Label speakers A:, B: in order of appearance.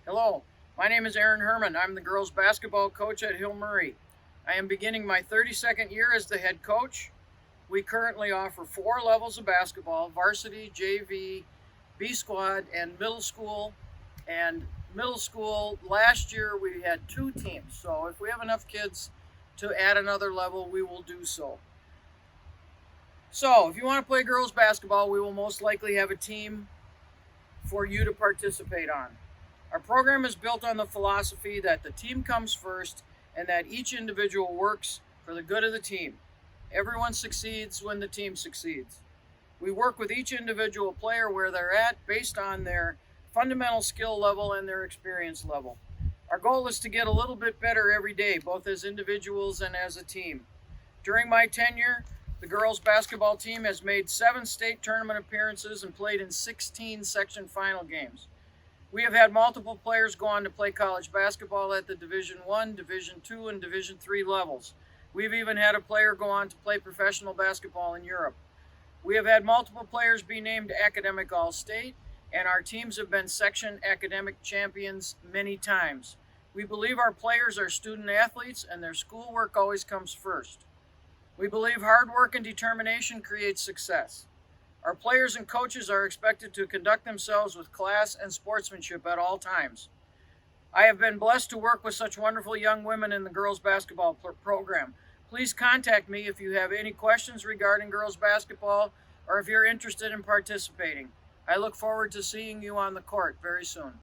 A: Hello, my name is Aaron Herman. I'm the girls basketball coach at Hill Murray. I am beginning my 32nd year as the head coach. We currently offer 4 levels of basketball: varsity, JV, B squad, and middle school. And middle school, last year we had 2 teams. So if we have enough kids to add another level, we will do so. So if you want to play girls basketball, we will most likely have a team for you to participate on. Our program is built on the philosophy that the team comes first and that each individual works for the good of the team. Everyone succeeds when the team succeeds. We work with each individual player where they're at based on their fundamental skill level and their experience level. Our goal is to get a little bit better every day, both as individuals and as a team. During my tenure, the girls basketball team has made 7 state tournament appearances and played in 16 section final games. We have had multiple players go on to play college basketball at the Division I, Division II, and Division III levels. We've even had a player go on to play professional basketball in Europe. We have had multiple players be named Academic All-State, and our teams have been section academic champions many times. We believe our players are student athletes and their schoolwork always comes first. We believe hard work and determination creates success. Our players and coaches are expected to conduct themselves with class and sportsmanship at all times. I have been blessed to work with such wonderful young women in the girls basketball program. Please contact me if you have any questions regarding girls basketball or if you're interested in participating. I look forward to seeing you on the court very soon.